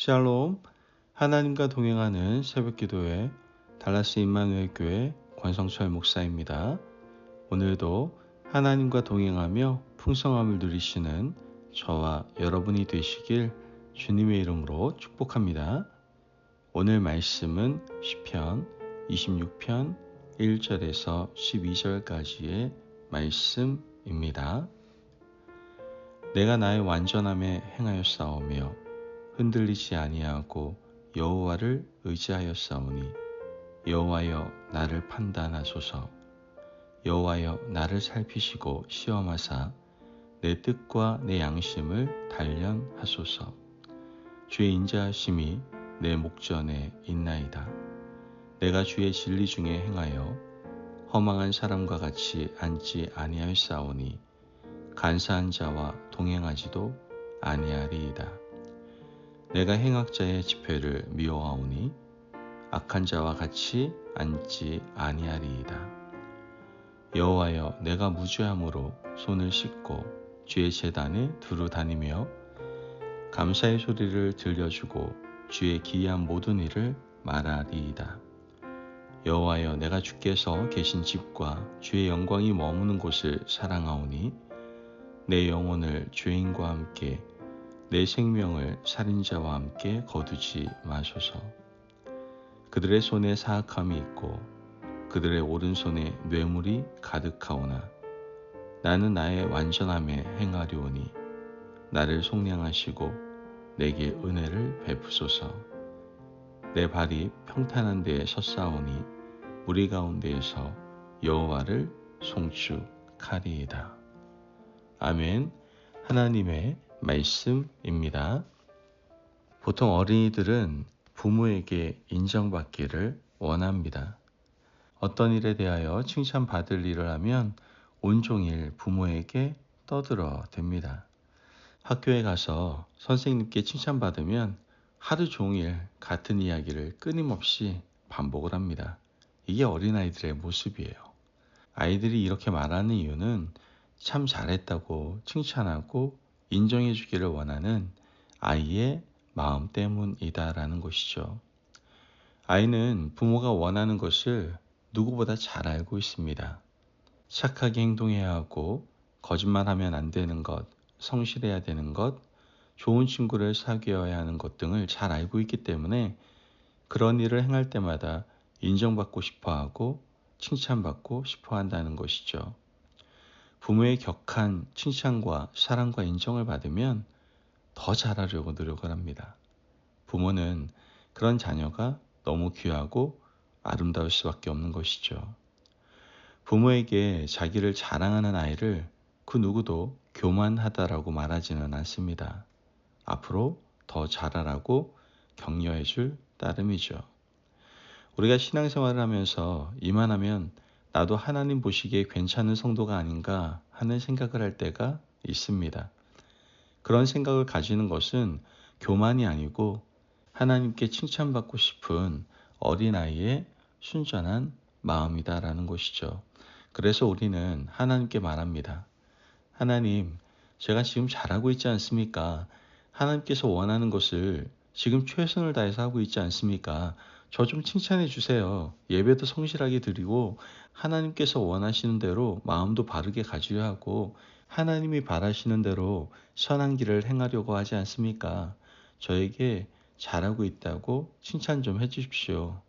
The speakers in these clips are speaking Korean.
샬롬, 하나님과 동행하는 새벽기도회 달라스 임마누엘 교회 권성철 목사입니다. 오늘도 하나님과 동행하며 풍성함을 누리시는 저와 여러분이 되시길 주님의 이름으로 축복합니다. 오늘 말씀은 시편 26편 1절에서 12절까지의 말씀입니다. 내가 나의 완전함에 행하였사오며 흔들리지 아니하고 여호와를 의지하였사오니 여호와여 나를 판단하소서. 여호와여 나를 살피시고 시험하사 내 뜻과 내 양심을 단련하소서. 주의 인자하심이 내 목전에 있나이다. 내가 주의 진리 중에 행하여 허망한 사람과 같이 앉지 아니하였사오니 간사한 자와 동행하지도 아니하리이다. 내가 행악자의 집회를 미워하오니 악한 자와 같이 앉지 아니하리이다. 여호와여 내가 무죄함으로 손을 씻고 주의 제단에 두루 다니며 감사의 소리를 들려주고 주의 기이한 모든 일을 말하리이다. 여호와여 내가 주께서 계신 집과 주의 영광이 머무는 곳을 사랑하오니 내 영혼을 죄인과 함께 내 생명을 살인자와 함께 거두지 마소서. 그들의 손에 사악함이 있고 그들의 오른손에 뇌물이 가득하오나 나는 나의 완전함에 행하려오니 나를 속량하시고 내게 은혜를 베푸소서. 내 발이 평탄한 데에 섰사오니 무리 가운데에서 여호와를 송축하리이다. 아멘. 하나님의 말씀입니다. 보통 어린이들은 부모에게 인정받기를 원합니다. 어떤 일에 대하여 칭찬받을 일을 하면 온종일 부모에게 떠들어댑니다. 학교에 가서 선생님께 칭찬받으면 하루 종일 같은 이야기를 끊임없이 반복을 합니다. 이게 어린아이들의 모습이에요. 아이들이 이렇게 말하는 이유는 참 잘했다고 칭찬하고 인정해 주기를 원하는 아이의 마음 때문이다라는 것이죠. 아이는 부모가 원하는 것을 누구보다 잘 알고 있습니다. 착하게 행동해야 하고 거짓말하면 안 되는 것, 성실해야 되는 것, 좋은 친구를 사귀어야 하는 것 등을 잘 알고 있기 때문에 그런 일을 행할 때마다 인정받고 싶어하고 칭찬받고 싶어한다는 것이죠. 부모의 격한 칭찬과 사랑과 인정을 받으면 더 잘하려고 노력을 합니다. 부모는 그런 자녀가 너무 귀하고 아름다울 수밖에 없는 것이죠. 부모에게 자기를 자랑하는 아이를 그 누구도 교만하다라고 말하지는 않습니다. 앞으로 더 잘하라고 격려해 줄 따름이죠. 우리가 신앙생활을 하면서 이만하면 나도 하나님 보시기에 괜찮은 성도가 아닌가 하는 생각을 할 때가 있습니다. 그런 생각을 가지는 것은 교만이 아니고 하나님께 칭찬받고 싶은 어린아이의 순전한 마음이다라는 것이죠. 그래서 우리는 하나님께 말합니다. 하나님, 제가 지금 잘하고 있지 않습니까? 하나님께서 원하는 것을 지금 최선을 다해서 하고 있지 않습니까? 저 좀 칭찬해 주세요. 예배도 성실하게 드리고 하나님께서 원하시는 대로 마음도 바르게 가지려 하고 하나님이 바라시는 대로 선한 길을 행하려고 하지 않습니까? 저에게 잘하고 있다고 칭찬 좀 해주십시오.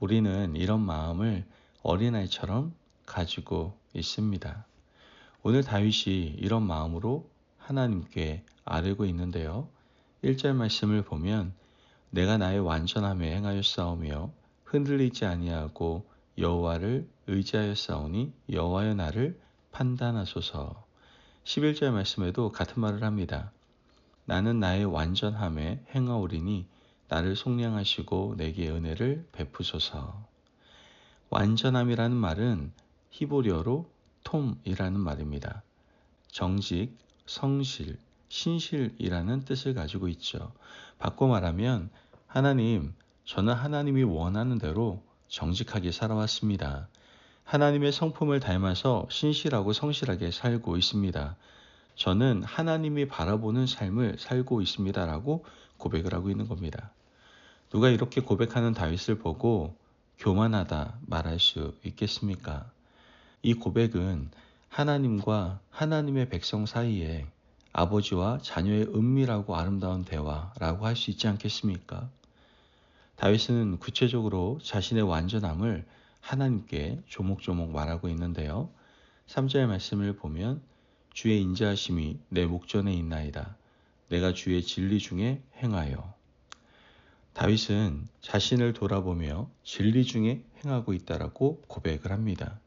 우리는 이런 마음을 어린아이처럼 가지고 있습니다. 오늘 다윗이 이런 마음으로 하나님께 아뢰고 있는데요. 1절 말씀을 보면 내가 나의 완전함에 행하였사오며 흔들리지 아니하고 여호와를 의지하였사오니 여호와여 나를 판단하소서. 11절 말씀에도 같은 말을 합니다. 나는 나의 완전함에 행하오리니 나를 속량하시고 내게 은혜를 베푸소서. 완전함이라는 말은 히브리어로 톰이라는 말입니다. 정직, 성실, 신실이라는 뜻을 가지고 있죠. 바꿔 말하면 하나님, 저는 하나님이 원하는 대로 정직하게 살아왔습니다. 하나님의 성품을 닮아서 신실하고 성실하게 살고 있습니다. 저는 하나님이 바라보는 삶을 살고 있습니다라고 고백을 하고 있는 겁니다. 누가 이렇게 고백하는 다윗을 보고 교만하다 말할 수 있겠습니까? 이 고백은 하나님과 하나님의 백성 사이에 아버지와 자녀의 은밀하고 아름다운 대화라고 할 수 있지 않겠습니까? 다윗은 구체적으로 자신의 완전함을 하나님께 조목조목 말하고 있는데요. 3절 말씀을 보면 주의 인자하심이 내 목전에 있나이다. 내가 주의 진리 중에 행하여. 다윗은 자신을 돌아보며 진리 중에 행하고 있다라고 고백을 합니다.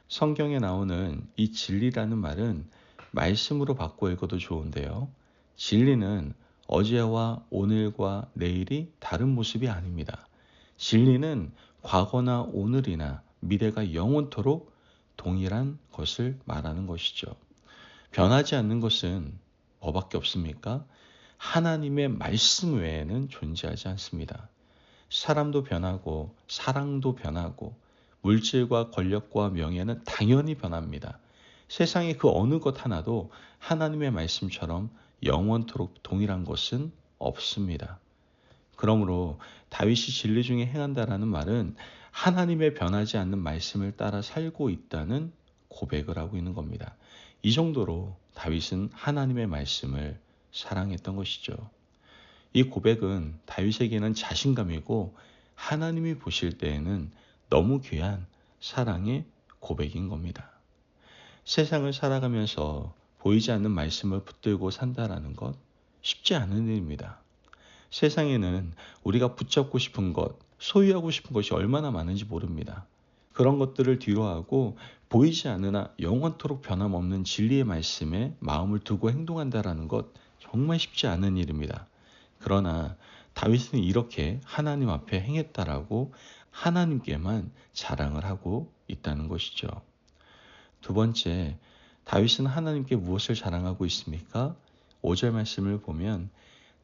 성경에 나오는 이 진리라는 말은 말씀으로 바꿔 읽어도 좋은데요. 진리는 어제와 오늘과 내일이 다른 모습이 아닙니다. 진리는 과거나 오늘이나 미래가 영원토록 동일한 것을 말하는 것이죠. 변하지 않는 것은 뭐밖에 없습니까? 하나님의 말씀 외에는 존재하지 않습니다. 사람도 변하고 사랑도 변하고 물질과 권력과 명예는 당연히 변합니다. 세상의 그 어느 것 하나도 하나님의 말씀처럼 영원토록 동일한 것은 없습니다. 그러므로 다윗이 진리 중에 행한다라는 말은 하나님의 변하지 않는 말씀을 따라 살고 있다는 고백을 하고 있는 겁니다. 이 정도로 다윗은 하나님의 말씀을 사랑했던 것이죠. 이 고백은 다윗에게는 자신감이고 하나님이 보실 때에는 너무 귀한 사랑의 고백인 겁니다. 세상을 살아가면서 보이지 않는 말씀을 붙들고 산다라는 것 쉽지 않은 일입니다. 세상에는 우리가 붙잡고 싶은 것, 소유하고 싶은 것이 얼마나 많은지 모릅니다. 그런 것들을 뒤로하고 보이지 않으나 영원토록 변함없는 진리의 말씀에 마음을 두고 행동한다라는 것 정말 쉽지 않은 일입니다. 그러나 다윗은 이렇게 하나님 앞에 행했다라고 하나님께만 자랑을 하고 있다는 것이죠. 두 번째, 다윗은 하나님께 무엇을 자랑하고 있습니까? 5절 말씀을 보면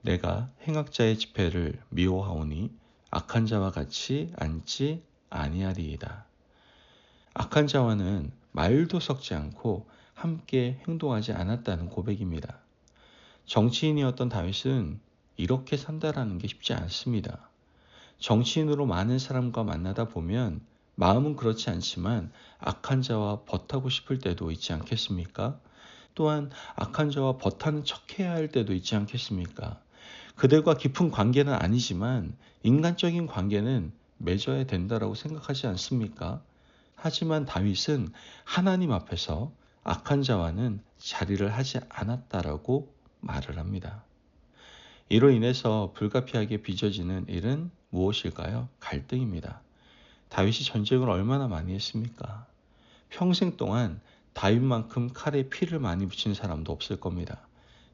내가 행악자의 집회를 미워하오니 악한 자와 같이 앉지 아니하리이다. 악한 자와는 말도 섞지 않고 함께 행동하지 않았다는 고백입니다. 정치인이었던 다윗은 이렇게 산다라는 게 쉽지 않습니다. 정치인으로 많은 사람과 만나다 보면 마음은 그렇지 않지만 악한 자와 벗하고 싶을 때도 있지 않겠습니까? 또한 악한 자와 벗하는 척해야 할 때도 있지 않겠습니까? 그들과 깊은 관계는 아니지만 인간적인 관계는 맺어야 된다라고 생각하지 않습니까? 하지만 다윗은 하나님 앞에서 악한 자와는 자리를 하지 않았다라고 말을 합니다. 이로 인해서 불가피하게 빚어지는 일은 무엇일까요? 갈등입니다. 다윗이 전쟁을 얼마나 많이 했습니까? 평생 동안 다윗만큼 칼에 피를 많이 붙인 사람도 없을 겁니다.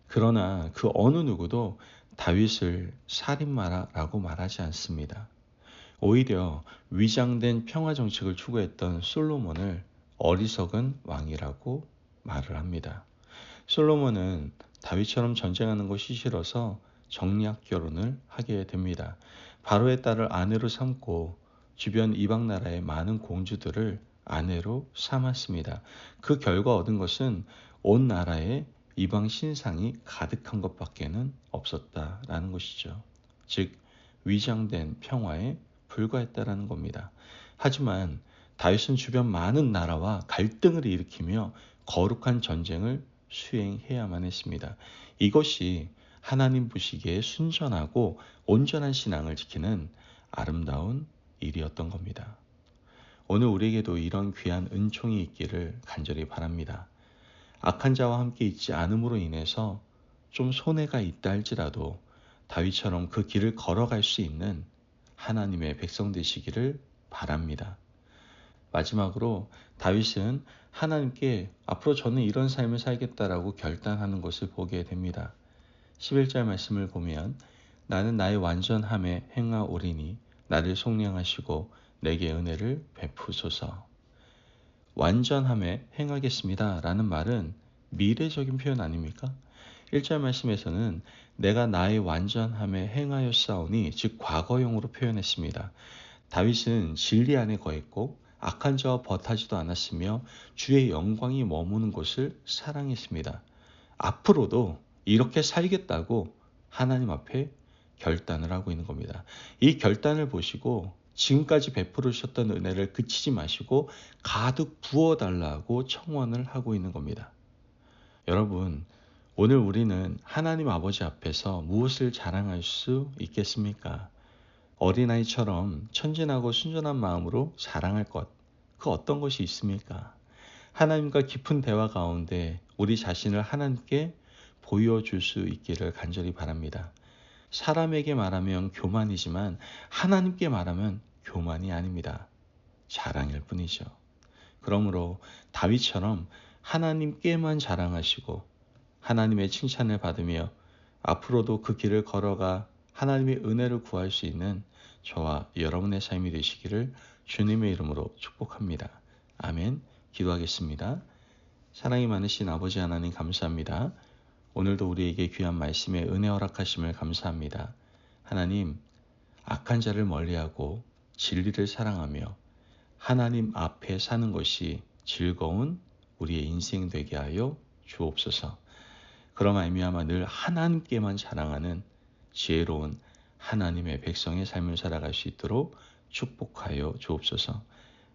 그러나 그 어느 누구도 다윗을 살인마라고 말하지 않습니다. 오히려 위장된 평화 정책을 추구했던 솔로몬을 어리석은 왕이라고 말을 합니다. 솔로몬은 다윗처럼 전쟁하는 것이 싫어서 정략 결혼을 하게 됩니다. 바로의 딸을 아내로 삼고 주변 이방 나라의 많은 공주들을 아내로 삼았습니다. 그 결과 얻은 것은 온 나라에 이방 신상이 가득한 것밖에는 없었다라는 것이죠. 즉 위장된 평화에 불과했다라는 겁니다. 하지만 다윗은 주변 많은 나라와 갈등을 일으키며 거룩한 전쟁을 수행해야만 했습니다. 이것이 하나님 보시기에 순전하고 온전한 신앙을 지키는 아름다운 일이었던 겁니다. 오늘 우리에게도 이런 귀한 은총이 있기를 간절히 바랍니다. 악한 자와 함께 있지 않음으로 인해서 좀 손해가 있다 할지라도 다윗처럼 그 길을 걸어갈 수 있는 하나님의 백성 되시기를 바랍니다. 마지막으로 다윗은 하나님께 앞으로 저는 이런 삶을 살겠다라고 결단하는 것을 보게 됩니다. 11절 말씀을 보면 나는 나의 완전함에 행하오리니 나를 속량하시고 내게 은혜를 베푸소서. 완전함에 행하겠습니다 라는 말은 미래적인 표현 아닙니까? 1절 말씀에서는 내가 나의 완전함에 행하였사오니 즉 과거형으로 표현했습니다. 다윗은 진리 안에 거했고 악한 자와 벗하지도 않았으며 주의 영광이 머무는 곳을 사랑했습니다. 앞으로도 이렇게 살겠다고 하나님 앞에 결단을 하고 있는 겁니다. 이 결단을 보시고 지금까지 베풀으셨던 은혜를 그치지 마시고 가득 부어달라고 청원을 하고 있는 겁니다. 여러분, 오늘 우리는 하나님 아버지 앞에서 무엇을 자랑할 수 있겠습니까? 어린아이처럼 천진하고 순전한 마음으로 자랑할 것, 그 어떤 것이 있습니까? 하나님과 깊은 대화 가운데 우리 자신을 하나님께 보여줄 수 있기를 간절히 바랍니다. 사람에게 말하면 교만이지만 하나님께 말하면 교만이 아닙니다. 자랑일 뿐이죠. 그러므로 다윗처럼 하나님께만 자랑하시고 하나님의 칭찬을 받으며 앞으로도 그 길을 걸어가 하나님의 은혜를 구할 수 있는 저와 여러분의 삶이 되시기를 주님의 이름으로 축복합니다. 아멘. 기도하겠습니다. 사랑이 많으신 아버지 하나님 감사합니다. 오늘도 우리에게 귀한 말씀에 은혜 허락하심을 감사합니다. 하나님, 악한 자를 멀리하고 진리를 사랑하며 하나님 앞에 사는 것이 즐거운 우리의 인생 되게 하여 주옵소서. 그럼 말미암아 늘 하나님께만 자랑하는 지혜로운 하나님의 백성의 삶을 살아갈 수 있도록 축복하여 주옵소서.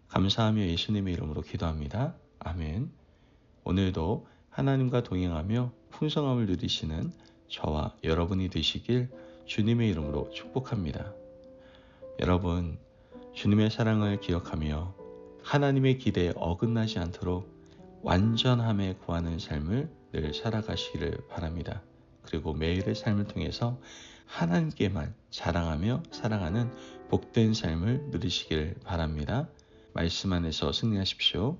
감사하며 예수님의 이름으로 기도합니다. 아멘. 오늘도 하나님과 동행하며 풍성함을 누리시는 저와 여러분이 되시길 주님의 이름으로 축복합니다. 여러분, 주님의 사랑을 기억하며 하나님의 기대에 어긋나지 않도록 완전함에 구하는 삶을 늘 살아가시기를 바랍니다. 그리고 매일의 삶을 통해서 하나님께만 자랑하며 살아가는 복된 삶을 누리시길 바랍니다. 말씀 안에서 승리하십시오.